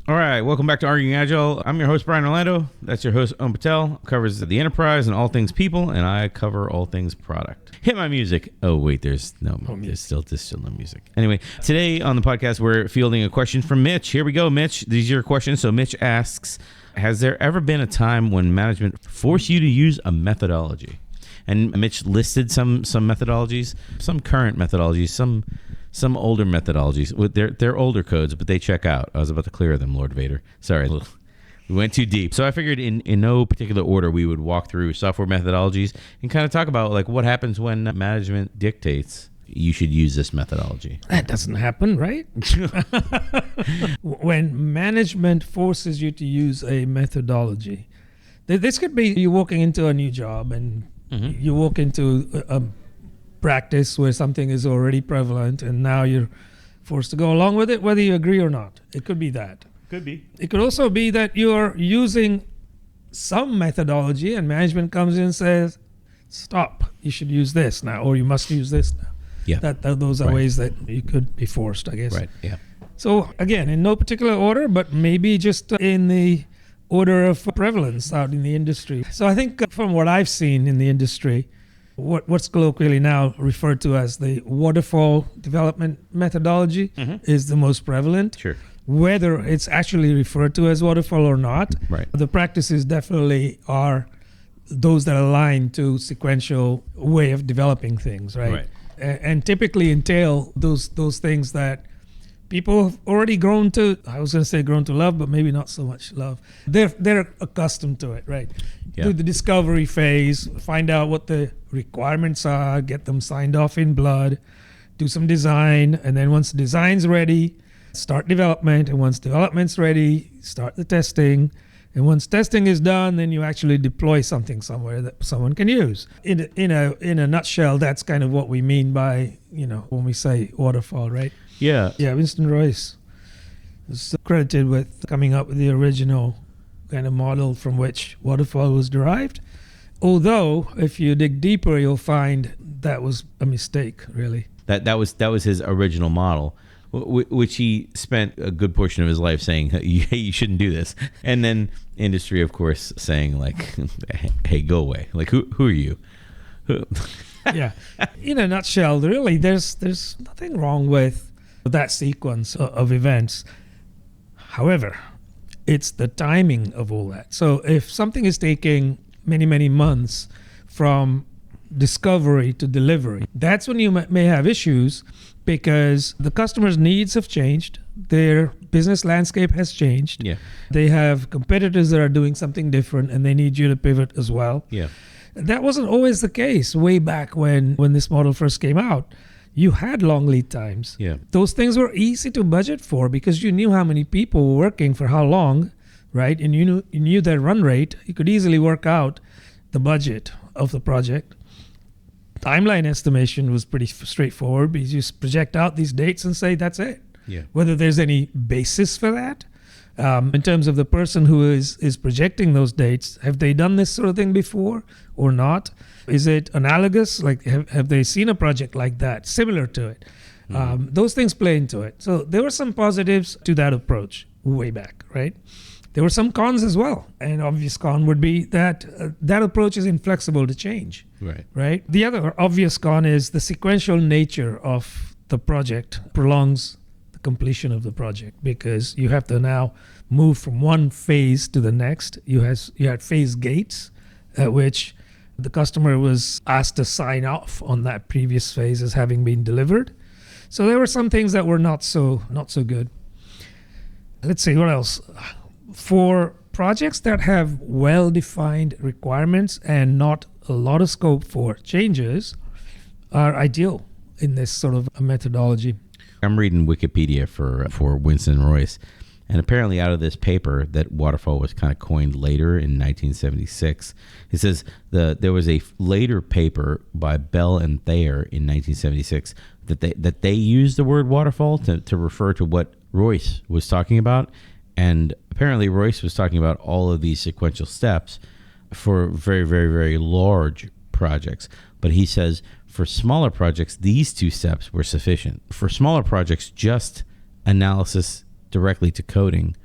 All right, welcome back to Arguing Agile. I'm your host, Brian Orlando. That's your host, Om Patel. Covers the enterprise and all things people, and I cover all things product. Hit my music. Oh, wait, there's still no music. Anyway, today on the podcast, we're fielding a question from Mitch. Here we go, Mitch. These are your questions. So Mitch asks, has there ever been a time when management forced you to use a methodology? And Mitch listed some methodologies, some current methodologies, some older methodologies. They're older codes, but they check out. I was about to clear them, Lord Vader. Sorry, we went too deep. So I figured in no particular order we would walk through software methodologies and kind of talk about like what happens when management dictates you should use this methodology. That doesn't happen, right? When management forces you to use a methodology, this could be you walking into a new job and you walk into a practice where something is already prevalent and now you're forced to go along with it, whether you agree or not. It could be that. Could be. It could also be that you're using some methodology and management comes in and says, stop, you should use this now, or you must use this now. Yeah. Those are ways that you could be forced, I guess. Right, yeah. So again, in no particular order, but maybe just in the order of prevalence out in the industry. So I think from what I've seen in the industry, what's colloquially now referred to as the Waterfall development methodology is the most prevalent. Sure. Whether it's actually referred to as Waterfall or not, the practices definitely are those that align to sequential way of developing things, right? And typically entail those things that people have already grown to love, but maybe not so much love. They're accustomed to it, right? Yeah. Do the discovery phase, find out what the requirements are, get them signed off in blood, do some design, and then once the design's ready, start development, and once development's ready, start the testing. And once testing is done, then you actually deploy something somewhere that someone can use. In a nutshell, that's kind of what we mean by, when we say waterfall, right? Yeah. Yeah, Winston Royce is credited with coming up with the original kind of model from which waterfall was derived. Although, if you dig deeper, you'll find that was a mistake, really. That was his original model, which he spent a good portion of his life saying, hey, you shouldn't do this. And then industry, of course, saying like, hey, go away. Like, who are you? Yeah. In a nutshell, really, there's nothing wrong with that sequence of events. However, it's the timing of all that. So if something is taking many, many months from discovery to delivery, that's when you may have issues because the customer's needs have changed. Their business landscape has changed. Yeah. They have competitors that are doing something different and they need you to pivot as well. Yeah. That wasn't always the case way back when this model first came out. You had long lead times. Yeah. Those things were easy to budget for because you knew how many people were working for how long, right? And you knew their run rate. You could easily work out the budget of the project. Timeline estimation was pretty straightforward because you just project out these dates and say that's it. Yeah. Whether there's any basis for that, in terms of the person who is projecting those dates, have they done this sort of thing before or not? Is it analogous? Like, have they seen a project like that, similar to it? Those things play into it. So there were some positives to that approach way back, right? There were some cons as well. An obvious con would be that that approach is inflexible to change, right? The other obvious con is the sequential nature of the project prolongs the completion of the project because you have to now move from one phase to the next. You had phase gates at which the customer was asked to sign off on that previous phase as having been delivered. So there were some things that were not so good. Let's see, what else? For projects that have well-defined requirements and not a lot of scope for changes are ideal in this sort of a methodology. I'm reading Wikipedia for Winston Royce, and apparently out of this paper that Waterfall was kind of coined later in 1976, it says there was a later paper by Bell and Thayer in 1976 that they used the word Waterfall to refer to what Royce was talking about. And apparently Royce was talking about all of these sequential steps for very, very, very large projects. But he says for smaller projects, these two steps were sufficient. For smaller projects, just analysis directly to coding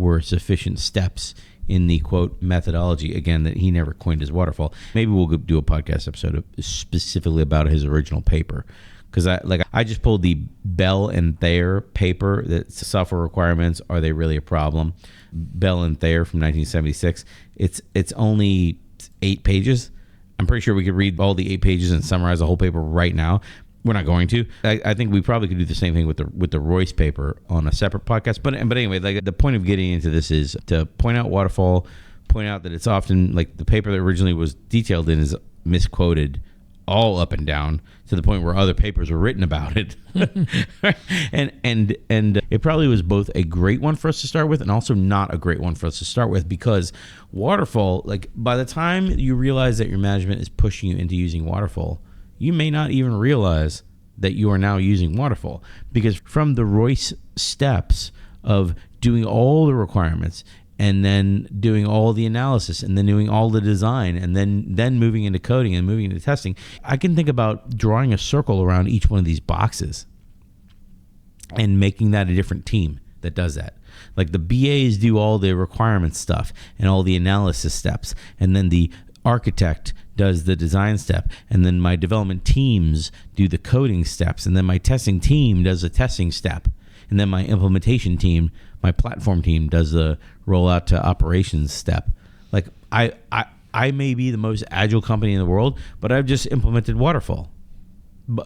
were sufficient steps in the quote methodology, again, that he never coined as Waterfall. Maybe we'll do a podcast episode specifically about his original paper, because I just pulled the Bell and Thayer paper, that software requirements, are they really a problem? Bell and Thayer from 1976. It's only 8 pages. I'm pretty sure we could read all the 8 pages and summarize the whole paper right now. We're not going to. I think we probably could do the same thing with the Royce paper on a separate podcast. But anyway, like, the point of getting into this is to point out Waterfall, point out that it's often, like, the paper that originally was detailed in is misquoted all up and down to the point where other papers were written about it. and it probably was both a great one for us to start with and also not a great one for us to start with, because Waterfall, like, by the time you realize that your management is pushing you into using Waterfall, you may not even realize that you are now using Waterfall, because from the Royce steps of doing all the requirements and then doing all the analysis and then doing all the design and then moving into coding and moving into testing, I can think about drawing a circle around each one of these boxes and making that a different team that does that. Like, the BAs do all the requirement stuff and all the analysis steps, and then the architect does the design step, and then my development teams do the coding steps, and then my testing team does the testing step, and then my implementation team, my platform team, does the rollout to operations step. Like, I may be the most agile company in the world, but I've just implemented Waterfall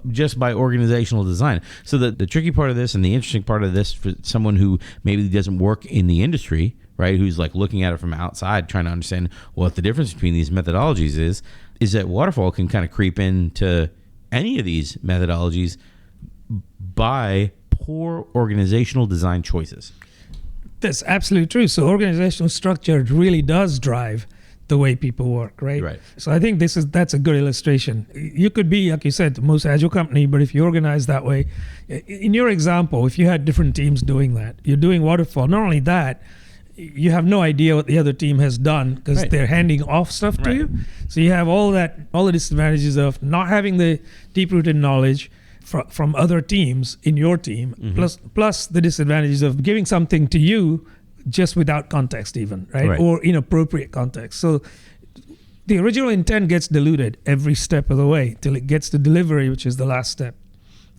just by organizational design. So the tricky part of this and the interesting part of this for someone who maybe doesn't work in the industry, right, who's like looking at it from outside trying to understand what the difference between these methodologies is that Waterfall can kind of creep into any of these methodologies by poor organizational design choices. That's absolutely true. So organizational structure really does drive the way people work, right? Right. So I think that's a good illustration. You could be, like you said, the most agile company, but if you organize that way, in your example, if you had different teams doing that, you're doing Waterfall. Not only that, you have no idea what the other team has done because Right. they're handing off stuff to Right. you. So you have all the disadvantages of not having the deep-rooted knowledge from other teams in your team, plus the disadvantages of giving something to you just without context even, right? Or inappropriate context. So the original intent gets diluted every step of the way till it gets to delivery, which is the last step.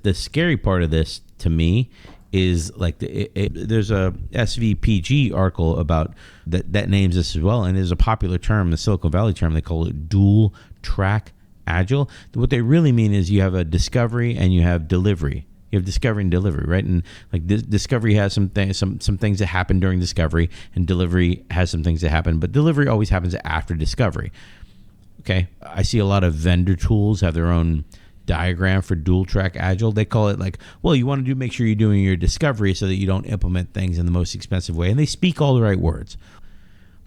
The scary part of this to me is like there's a SVPG article about that names this as well, and there's a popular term, the Silicon Valley term, they call it dual track agile. What they really mean is you have a discovery and you have delivery. You have discovery and delivery, right? And like discovery has some things that happen during discovery, and delivery has some things that happen, but delivery always happens after discovery. Okay, I see a lot of vendor tools have their own diagram for dual track agile. They call it like, well, you want to make sure you're doing your discovery so that you don't implement things in the most expensive way, and they speak all the right words.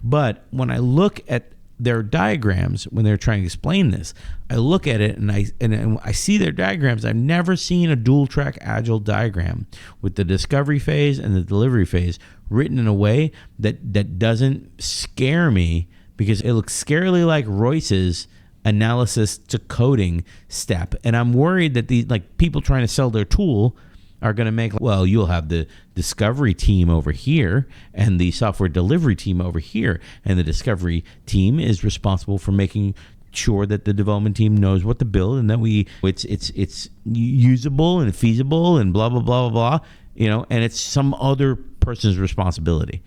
But when I look at their diagrams, when they're trying to explain this, I look at it and I see their diagrams. I've never seen a dual track agile diagram with the discovery phase and the delivery phase written in a way that doesn't scare me, because it looks scarily like Royce's analysis to coding step. And I'm worried that the people trying to sell their tool are going to make, well, you'll have the discovery team over here and the software delivery team over here, and the discovery team is responsible for making sure that the development team knows what to build, and that it's usable and feasible and blah blah blah blah blah, and it's some other person's responsibility.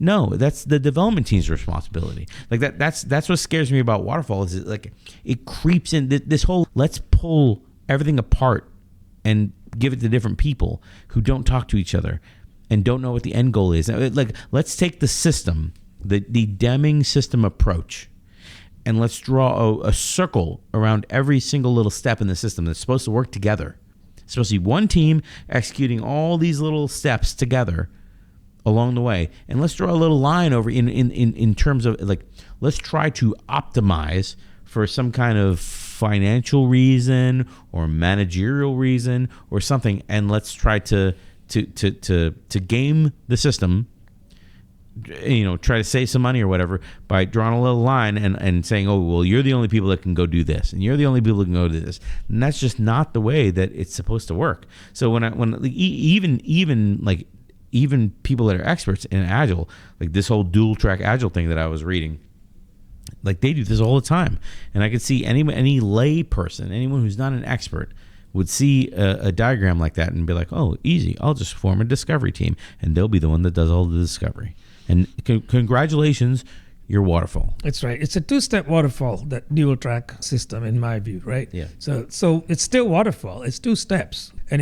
No, that's the development team's responsibility. Like that's what scares me about Waterfall, is it creeps in this whole let's pull everything apart and give it to different people who don't talk to each other and don't know what the end goal is. Like, let's take the system, the Deming system approach, and let's draw a circle around every single little step in the system that's supposed to work together. It's supposed to be one team executing all these little steps together along the way. And let's draw a little line over in terms of let's try to optimize for some kind of financial reason or managerial reason or something, and let's try to game the system, try to save some money or whatever by drawing a little line and saying, oh, well, you're the only people that can go do this, and you're the only people that can go do this. And that's just not the way that it's supposed to work. So when even even people that are experts in Agile, like this whole dual track Agile thing that I was reading, like they do this all the time. And I could see any lay person, anyone who's not an expert, would see a diagram like that and be like, oh, easy, I'll just form a discovery team and they'll be the one that does all the discovery. And congratulations, you're Waterfall. That's right. It's a two-step waterfall, that dual track system, in my view, right? Yeah. So it's still waterfall. It's 2 steps. And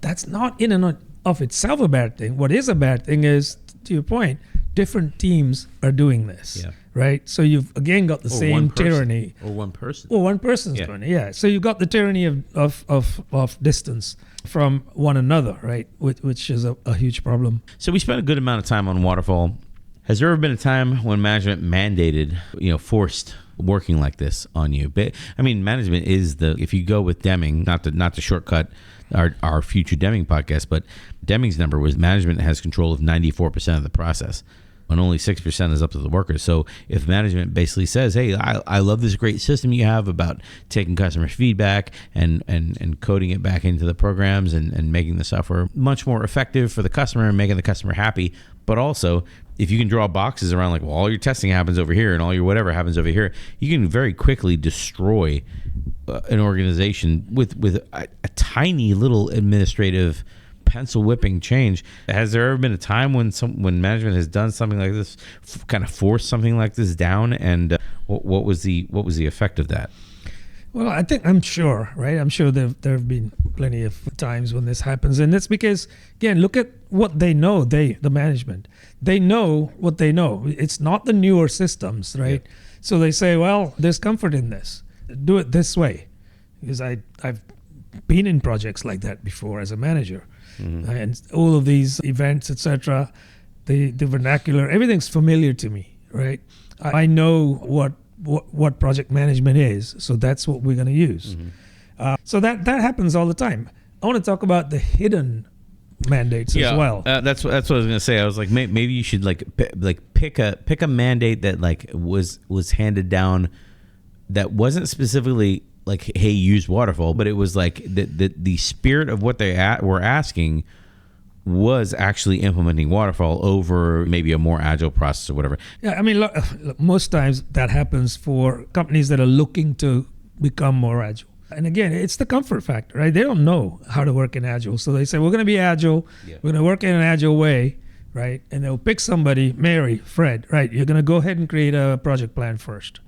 that's not in and of itself a bad thing. What is a bad thing is, to your point, different teams are doing this. Yeah. Right? So you've again got the same tyranny. Or one person. Or one person's tyranny, yeah. So you've got the tyranny of distance from one another, right? Which is a huge problem. So we spent a good amount of time on Waterfall. Has there ever been a time when management mandated, forced working like this on you? But I mean, management is if you go with Deming, not to shortcut our future Deming podcast, but Deming's number was management has control of 94% of the process, and only 6% is up to the workers. So if management basically says, hey, I love this great system you have about taking customer feedback and coding it back into the programs and making the software much more effective for the customer and making the customer happy, but also if you can draw boxes around like, well, all your testing happens over here and all your whatever happens over here, you can very quickly destroy an organization with a tiny little administrative pencil whipping change. Has there ever been a time when management has done something like this, kind of forced something like this down, and what was the effect of that? Well, I'm sure, right? I'm sure there have been plenty of times when this happens, and it's because, again, look at what they know. The management, they know what they know. It's not the newer systems, right? Yeah. So they say, well, there's comfort in this. Do it this way, because I've been in projects like that before as a manager. Mm-hmm. And all of these events, etc., the vernacular, everything's familiar to me, right? I know what project management is, so that's what we're going to use. Mm-hmm. So that happens all the time. I want to talk about the hidden mandates as well. That's what I was going to say. I was like, maybe you should pick a mandate that was handed down that wasn't specifically like, hey, use Waterfall, but it was like the spirit of what they were asking was actually implementing Waterfall over maybe a more agile process or whatever. Yeah, I mean, look, most times that happens for companies that are looking to become more agile. And again, it's the comfort factor, right? They don't know how to work in agile. So they say, we're going to be agile. Yeah. We're going to work in an agile way, right? And they'll pick somebody, Mary, Fred, right? You're going to go ahead and create a project plan first.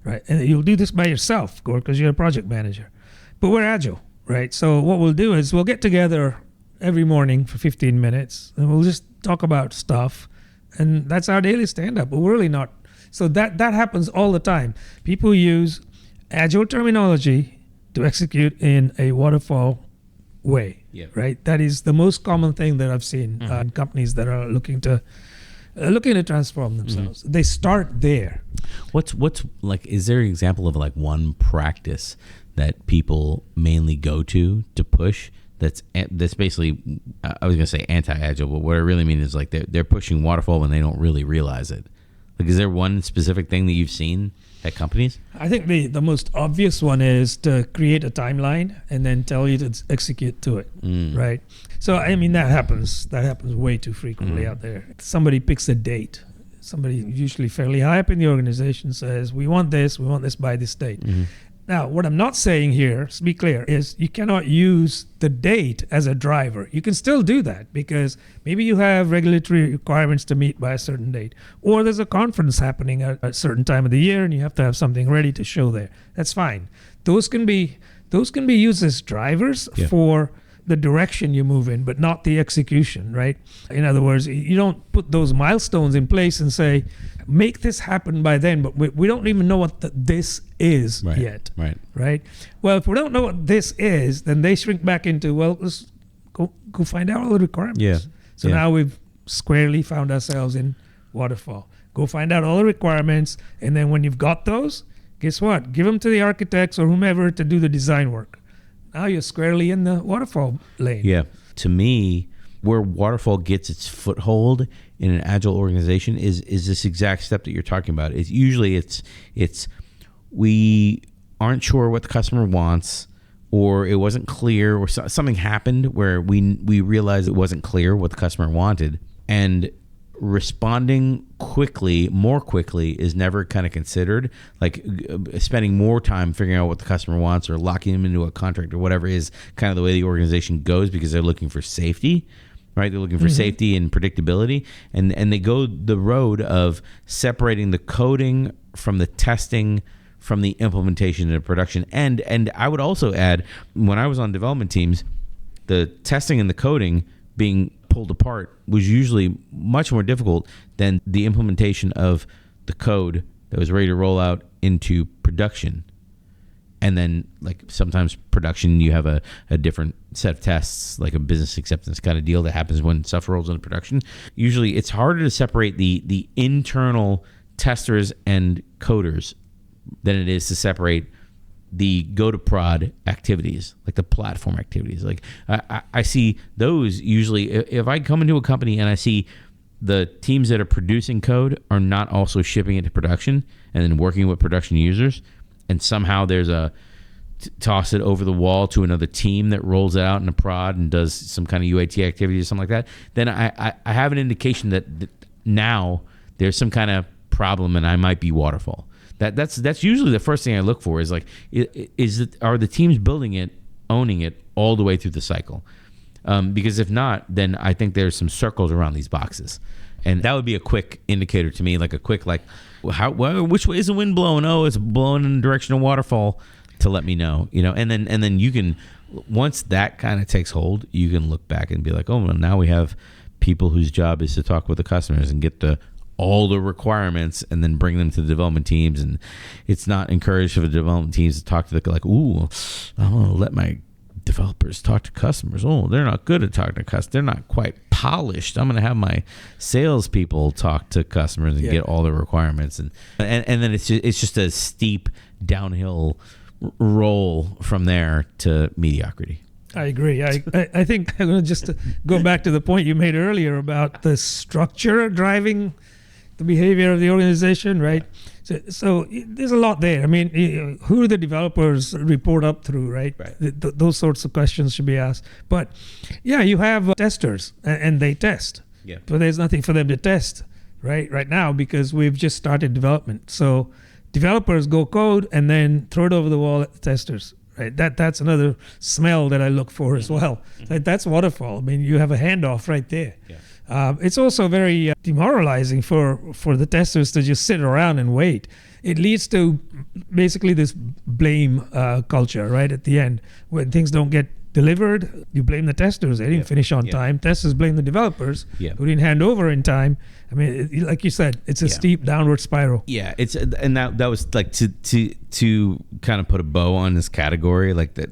Right, and you'll do this by yourself, because you're a project manager. But we're agile, right? So what we'll do is we'll get together every morning for 15 minutes, and we'll just talk about stuff, and that's our daily stand-up. But we're really not. So that happens all the time. People use agile terminology to execute in a waterfall way, right? That is the most common thing that I've seen in companies that are looking to transform themselves. Mm-hmm. They start there. What's like, is there an example of like one practice that people mainly go to push that's basically, I was going to say anti-agile, but what I really mean is like they're pushing Waterfall when they don't really realize it? Like, is there one specific thing that you've seen at companies? I think the most obvious one is to create a timeline and then tell you to execute to it, right? So, I mean, that happens way too frequently out there. Somebody picks a date. Somebody usually fairly high up in the organization says, we want this by this date. Mm-hmm. Now, what I'm not saying here, to be clear, is you cannot use the date as a driver. You can still do that because maybe you have regulatory requirements to meet by a certain date, or there's a conference happening at a certain time of the year and you have to have something ready to show there. That's fine. Those can be used as drivers for the direction you move in, but not the execution, right? In other words, you don't put those milestones in place and say, make this happen by then, but we don't even know what this is yet. Right? Well, if we don't know what this is, then they shrink back into, well, let's go find out all the requirements. Yeah. So now we've squarely found ourselves in Waterfall. Go find out all the requirements, and then when you've got those, guess what? Give them to the architects or whomever to do the design work. Now you're squarely in the Waterfall lane. Yeah. To me, where Waterfall gets its foothold in an agile organization is this exact step that you're talking about. It's usually we aren't sure what the customer wants, or it wasn't clear, or something happened where we realized it wasn't clear what the customer wanted, and responding more quickly is never kind of considered. Like spending more time figuring out what the customer wants or locking them into a contract or whatever is kind of the way the organization goes, because they're looking for safety, right? They're looking for safety and predictability, and they go the road of separating the coding from the testing, from the implementation and production. And I would also add, when I was on development teams, the testing and the coding being pulled apart was usually much more difficult than the implementation of the code that was ready to roll out into production. And then, like, sometimes production, you have a different set of tests, like a business acceptance kind of deal that happens when stuff rolls into production. Usually it's harder to separate the internal testers and coders than it is to separate the go-to-prod activities, like the platform activities. Like I see those usually, if I come into a company and I see the teams that are producing code are not also shipping it to production and then working with production users, and somehow there's a toss it over the wall to another team that rolls it out in a prod and does some kind of UAT activity or something like that, then I have an indication that now there's some kind of problem and I might be Waterfall. That's usually the first thing I look for, is like, are the teams building it, owning it all the way through the cycle? Because if not, then I think there's some circles around these boxes, and that would be a quick indicator to me, like a quick, like, which way is the wind blowing? Oh, it's blowing in the direction of Waterfall, to let me know, and then you can, once that kind of takes hold, you can look back and be like, oh, well, now we have people whose job is to talk with the customers and get all the requirements and then bring them to the development teams. And it's not encouraged for the development teams to talk to like, ooh, I want to let my developers talk to customers. Oh, they're not good at talking to customers. They're not quite polished. I'm going to have my salespeople talk to customers and get all the requirements. And then it's just a steep downhill roll from there to mediocrity. I agree. I think I'm going to just go back to the point you made earlier about the structure driving the behavior of the organization, right? So there's a lot there. I mean, who do the developers report up through, right? Those sorts of questions should be asked. But yeah, you have testers and they test. Yeah. But there's nothing for them to test right now, because we've just started development. So developers go code and then throw it over the wall at the testers. Right, that's another smell that I look for as well. That's Waterfall. I mean, you have a handoff right there. Yeah. It's also very demoralizing for the testers to just sit around and wait. It leads to basically this blame culture, right? At the end, when things don't get delivered, you blame the testers. They didn't finish on time. Testers blame the developers who didn't hand over in time. I mean, like you said, it's a steep downward spiral. Yeah, and that was like to kind of put a bow on this category. Like that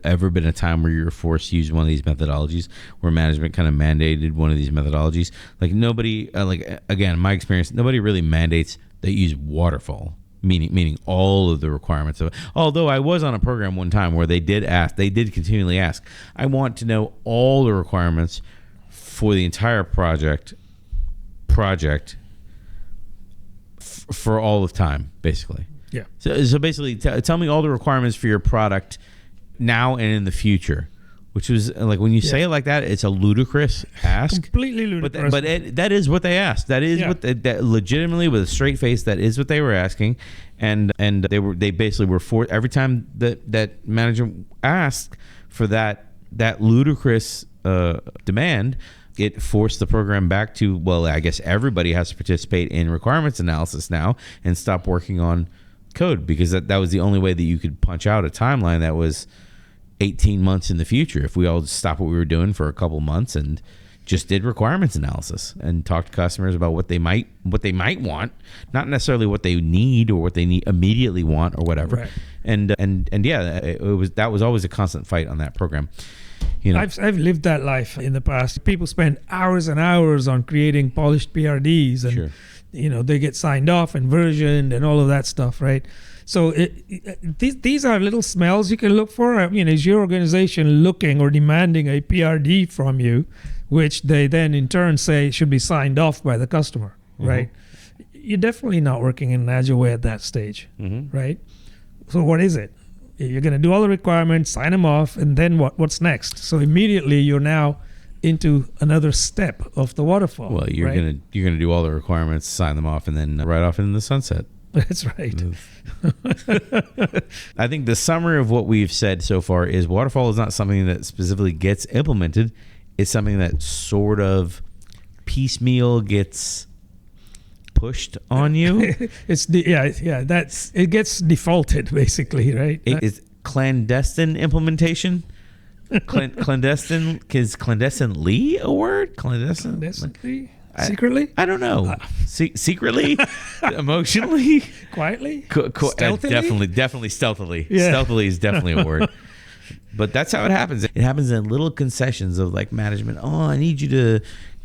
ever been a time where you were forced to use one of these methodologies, where management kind of mandated one of these methodologies? Like nobody, like again, my experience, nobody really mandates that you use Waterfall. Meaning all of the requirements of it. Although I was on a program one time where they did continually ask, I want to know all the requirements for the entire project for all of time, basically. Yeah. So basically, tell me all the requirements for your product now and in the future. Which was like, when you say it like that, it's a ludicrous ask. Completely ludicrous. But that is what they asked. That is what that legitimately, with a straight face, that is what they were asking, and they basically were for every time that manager asked for that ludicrous demand, it forced the program back to, well, I guess everybody has to participate in requirements analysis now and stop working on code, because that was the only way that you could punch out a timeline that was 18 months in the future. If we all stopped what we were doing for a couple months and just did requirements analysis and talked to customers about what they might want, not necessarily what they need or what they need immediately want or whatever. Right. And that was always a constant fight on that program. I've lived that life in the past. People spend hours and hours on creating polished PRDs, and they get signed off and versioned and all of that stuff, right? So these are little smells you can look for. I mean, is your organization looking or demanding a PRD from you, which they then in turn say should be signed off by the customer, right? You're definitely not working in an agile way at that stage, right? So what is it? You're going to do all the requirements, sign them off, and then what? What's next? So immediately you're now into another step of the waterfall. Well, you're right? gonna do all the requirements, sign them off, and then right off into the sunset. That's right. I think the summary of what we've said so far is waterfall is not something that specifically gets implemented. It's something that sort of piecemeal gets pushed on you. It gets defaulted basically, right? It's clandestine implementation. Clandestine is clandestinely a word? Clandestinely? Secretly? I don't know. Secretly, emotionally, quietly, stealthily? Definitely stealthily. Yeah. Stealthily is definitely a word. But that's how it happens. It happens in little concessions of like management. Oh, I need you to.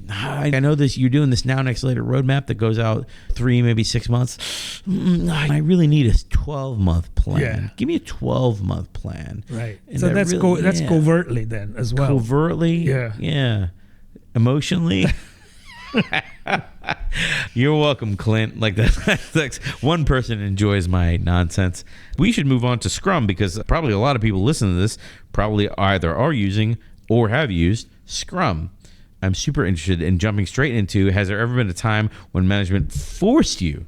I know this. You're doing this now, next, later roadmap that goes out 3, maybe 6 months. I really need a 12-month plan. Yeah. Give me a 12-month plan. Right. And So that's really, that's covertly then as well. Covertly. Yeah. Emotionally. You're welcome, Clint. Like that's one person enjoys my nonsense. We should move on to Scrum because probably a lot of people listening to this probably either are using or have used Scrum. I'm super interested in jumping straight into, has there ever been a time when management forced you,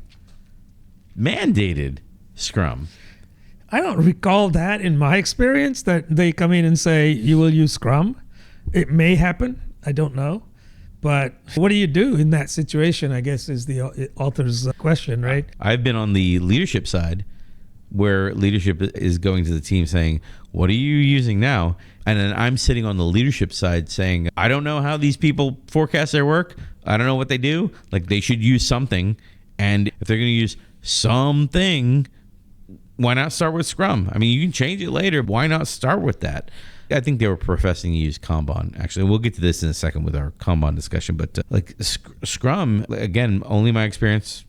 mandated Scrum? I don't recall that in my experience that they come in and say, you will use Scrum. It may happen. I don't know. But what do you do in that situation, I guess, is the author's question, right? I've been on the leadership side where leadership is going to the team saying, what are you using now? And then I'm sitting on the leadership side saying, I don't know how these people forecast their work. I don't know what they do. Like, they should use something. And if they're going to use something, why not start with Scrum? I mean, you can change it later. Why not start with that? I think they were professing to use Kanban, actually. We'll get to this in a second with our Kanban discussion. But Scrum, again, only my experience.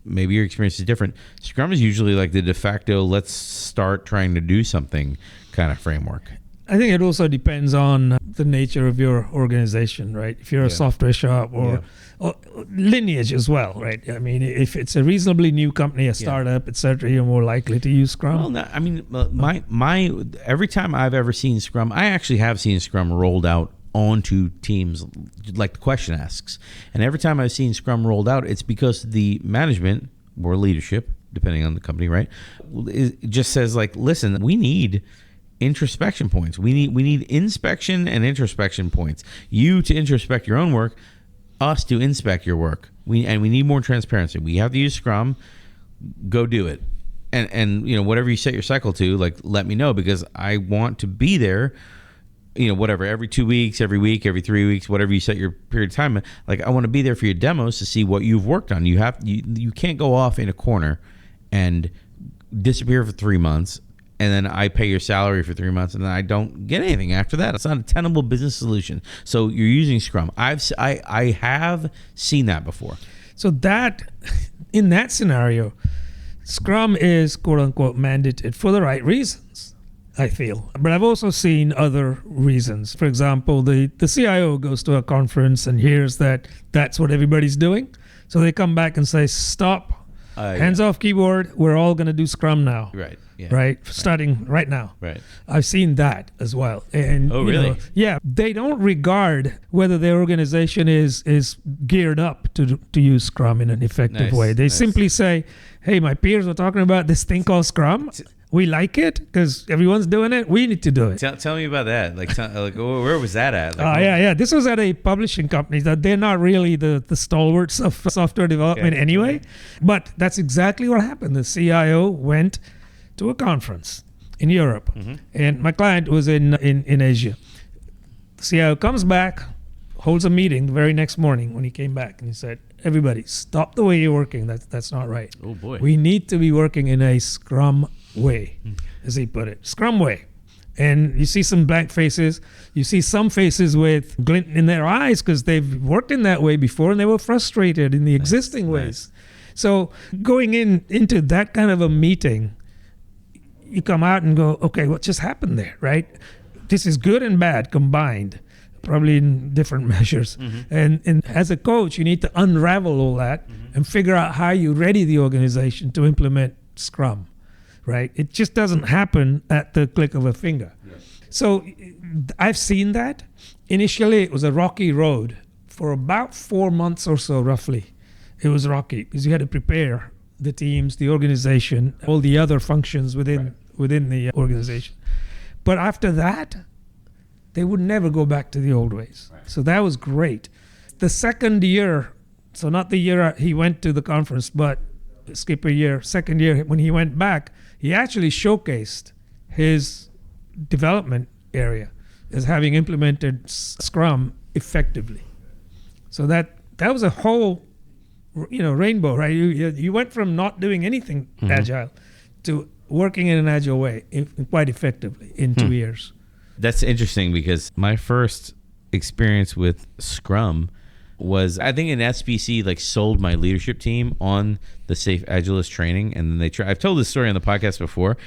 Maybe your experience is different. Scrum is usually like the de facto, let's start trying to do something kind of framework. I think it also depends on the nature of your organization, right? If you're a software shop or lineage as well, right? I mean, if it's a reasonably new company, a startup, etc., you're more likely to use Scrum. Well, no, I mean, my every time I've ever seen Scrum, I actually have seen Scrum rolled out onto teams like the question asks. And every time I've seen Scrum rolled out, it's because the management or leadership, depending on the company, right, it just says like, listen, we need introspection points. We need inspection and introspection points. You to introspect your own work, us to inspect your work. We need more transparency. We have to use Scrum. Go do it. And you know, whatever you set your cycle to, like, let me know, because I want to be there. You know, whatever, every 2 weeks, every week, every 3 weeks, whatever you set your period of time. Like, I want to be there for your demos to see what you've worked on. You can't go off in a corner and disappear for 3 months, and then I pay your salary for 3 months, and then I don't get anything after that. It's not a tenable business solution. So you're using Scrum. I have seen that before. So that, in that scenario, Scrum is quote unquote mandated for the right reasons, I feel. But I've also seen other reasons. For example, the CIO goes to a conference and hears that that's what everybody's doing. So they come back and say, stop, hands off keyboard, we're all going to do Scrum now. Right. Yeah. Right. Starting right now. Right. I've seen that as well. And really? They don't regard whether their organization is geared up to use Scrum in an effective way. They simply say, hey, my peers are talking about this thing called Scrum. We like it because everyone's doing it. We need to do it. Tell me about that. Like where was that at? Like, This was at a publishing company that they're not really the stalwarts of software development anyway. But that's exactly what happened. The CIO went to a conference in Europe, and my client was in Asia. The CIO comes back, holds a meeting the very next morning when he came back, and he said, everybody, stop the way you're working. That's not right. Oh boy. We need to be working in a Scrum way, as he put it. Scrum way. And you see some blank faces. You see some faces with glint in their eyes because they've worked in that way before and they were frustrated in the existing ways. So going into that kind of a meeting, you come out and go, okay, what just happened there, right? This is good and bad combined, probably in different measures. And as a coach, you need to unravel all that and figure out how you ready the organization to implement Scrum. right? It just doesn't happen at the click of a finger. So I've seen that. Initially, it was a rocky road. For about 4 months or so, roughly, it was rocky because you had to prepare the teams, the organization, all the other functions within the organization. But after that, they would never go back to the old ways. Right. So that was great. The second year, so not the year he went to the conference, but skip a year, second year, when he went back, he actually showcased his development area as having implemented Scrum effectively. So that was a whole, rainbow, right? You went from not doing anything Agile to working in an Agile way quite effectively in 2 years. That's interesting because my first experience with Scrum was, I think, an SBC sold my leadership team on the Safe Agilist training, and then I've told this story on the podcast before,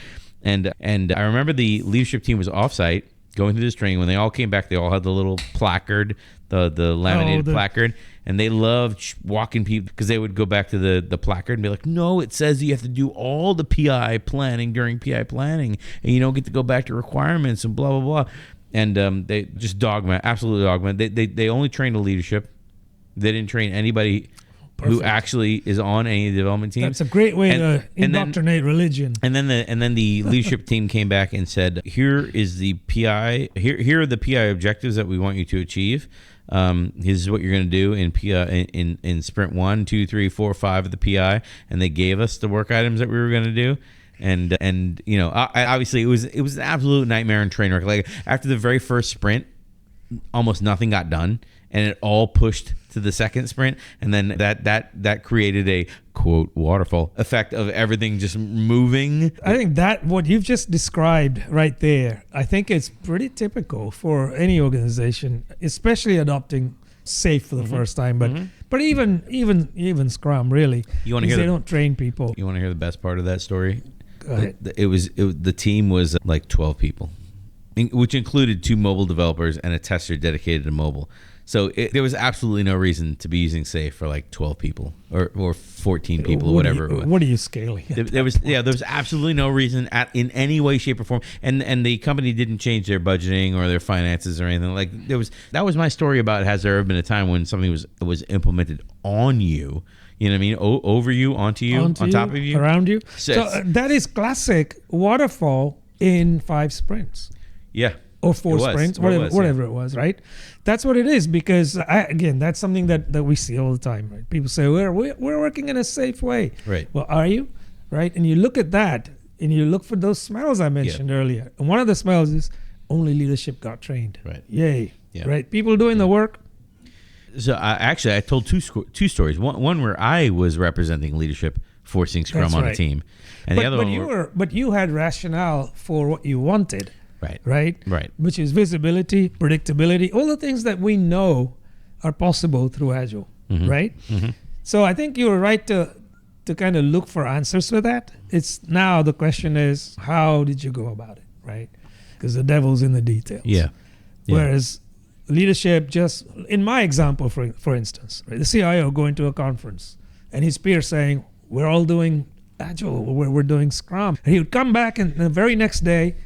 and I remember the leadership team was offsite going through this training. When they all came back, they all had the little placard, the laminated placard, and they loved walking people because they would go back to the placard and be like, no, it says you have to do all the PI planning during PI planning, and you don't get to go back to requirements and blah, blah, blah. And they just absolutely dogma. They only trained the leadership. They didn't train anybody who actually is on any of the development teams. That's a great way to indoctrinate religion. And then the leadership team came back and said, here is the PI. Here are the PI objectives that we want you to achieve. This is what you're going to do in PI in sprint 1, 2, 3, 4, 5 of the PI. And they gave us the work items that we were going to do. And obviously it was an absolute nightmare and train wreck. Like after the very first sprint, almost nothing got done, and it all pushed to the second sprint, and then that created a quote waterfall effect of everything just moving. I think that what you've just described right there, I think it's pretty typical for any organization, especially adopting Safe for the first time, but even Scrum, really. You want to hear they don't train people. You want to hear the best part of that story? Go ahead. The team was like 12 people, which included 2 mobile developers and a tester dedicated to mobile. So there was absolutely no reason to be using Safe for like 12 people or 14 people or whatever. What are you scaling? There was absolutely no reason in any way, shape, or form. And the company didn't change their budgeting or their finances or anything. Like that was my story about has there ever been a time when something was implemented on you? You know what I mean? Over you, onto you, on top of you, around you. So that is classic waterfall in 5 sprints. Yeah. Or 4 sprints, whatever it was, right? That's what it is, because again, that's something that we see all the time, right? People say, we're working in a safe way. Right. Well, are you? Right? And you look at that, and you look for those smells I mentioned earlier. And one of the smells is only leadership got trained. Right. Yay. Yeah. Right? People doing the work. So I told two stories. One where I was representing leadership, forcing Scrum on a team, and the other one. But you had rationale for what you wanted. Right. Which is visibility, predictability, all the things that we know are possible through Agile, right? Mm-hmm. So I think you were right to kind of look for answers for that. It's now the question is, how did you go about it, right? Because the devil's in the details. Yeah. Whereas leadership, just in my example, for instance, right, the CIO going to a conference and his peers saying, we're all doing Agile, we're doing Scrum. And he would come back and the very next day,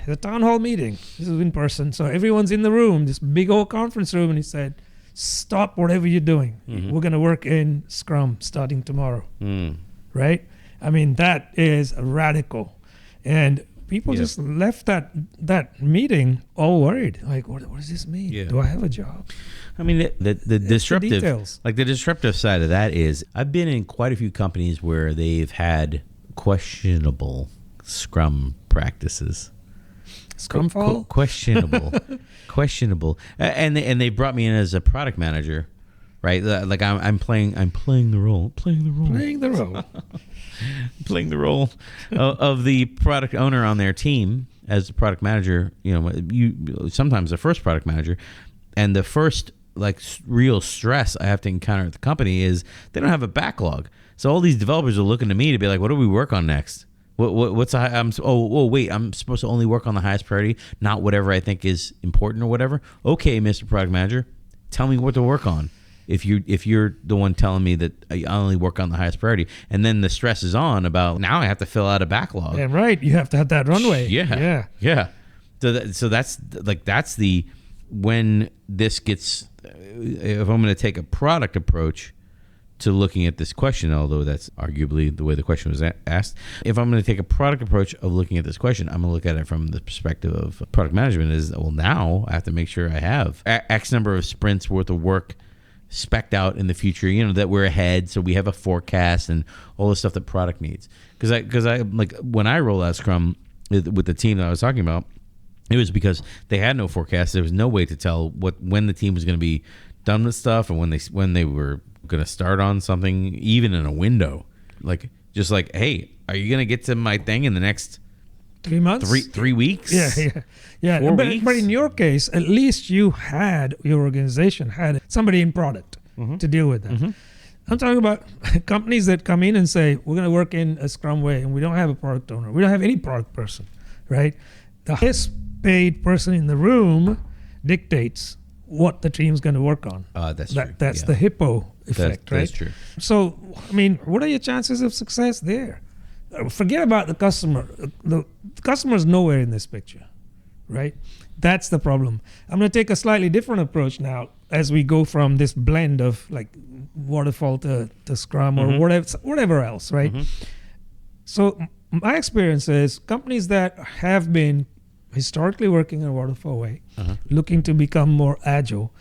the town hall meeting. This is in person, so everyone's in the room, this big old conference room, and he said, stop whatever you're doing. We're going to work in Scrum starting tomorrow. Right? I mean, that is radical. And people just left that meeting all worried. Like, what does this mean? Yeah. Do I have a job? I mean, the disruptive, details. like the disruptive side of that is, I've been in quite a few companies where they've had questionable Scrum practices. Scrumfall? questionable, and they brought me in as a product manager, right? Like I'm playing the role of the product owner on their team as the product manager. You know, sometimes the first product manager, and the first real stress I have to encounter at the company is they don't have a backlog. So all these developers are looking to me to be like, what do we work on next? What's I'm supposed to only work on the highest priority, not whatever I think is important or whatever. Okay, Mr. Product Manager, tell me what to work on. if you're the one telling me that I only work on the highest priority, and then the stress is on about now I have to fill out a backlog. Yeah, right. You have to have that runway. Yeah. So that's the when this gets. If I'm going to take a product approach to looking at this question, although that's arguably the way the question was asked, if I'm going to take a product approach of looking at this question, I'm going to look at it from the perspective of product management. Is well, now I have to make sure I have X number of sprints worth of work specced out in the future, that we're ahead, so we have a forecast and all the stuff that product needs. Because I like when I roll out Scrum with the team that I was talking about, it was because they had no forecast. There was no way to tell when the team was going to be done with stuff and when they were going to start on something, even in a window. Just like, hey, are you going to get to my thing in the next 3 months? 3 weeks? Yeah. 4 weeks? But in your case, at least your organization had somebody in product to deal with that. Mm-hmm. I'm talking about companies that come in and say, we're going to work in a Scrum way, and we don't have a product owner. We don't have any product person, right? The highest paid person in the room dictates what the team's going to work on. That's true. That's the hippo effect, right? That's true. So, I mean, what are your chances of success there? Forget about the customer. The customer's nowhere in this picture, right? That's the problem. I'm going to take a slightly different approach now as we go from this blend of like Waterfall to Scrum or whatever else, right? Mm-hmm. So my experience is companies that have been historically working in a Waterfall way, looking to become more agile,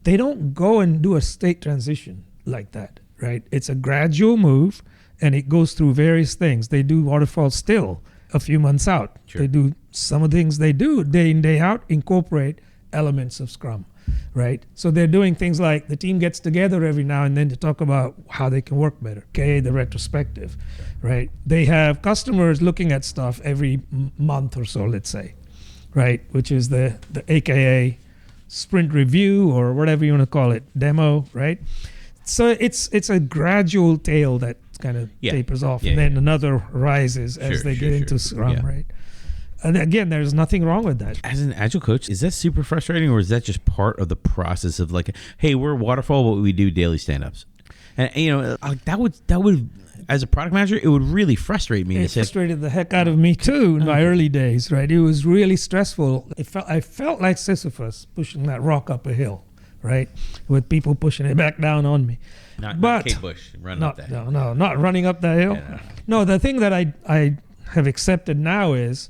they don't go and do a state transition like that, right? It's a gradual move, and it goes through various things. They do Waterfall still a few months out. Sure. They do some of the things they do day in, day out, incorporate elements of Scrum, right? So they're doing things like the team gets together every now and then to talk about how they can work better, okay, the retrospective, right? They have customers looking at stuff every month or so, let's say, right? Which is the AKA sprint review or whatever you want to call it, demo, right? So it's a gradual tail that kind of tapers off, and then another rises as they get into Scrum, right? And again, there's nothing wrong with that. As an Agile coach, is that super frustrating, or is that just part of the process of like, hey, we're Waterfall, but we do daily stand-ups? And that would, as a product manager, it would really frustrate me. It frustrated the heck out of me too in my early days, right? It was really stressful. I felt like Sisyphus pushing that rock up a hill, right? With people pushing it back down on me. Not Kate Bush running up that hill. No, not running up that hill. Yeah. No, the thing that I have accepted now is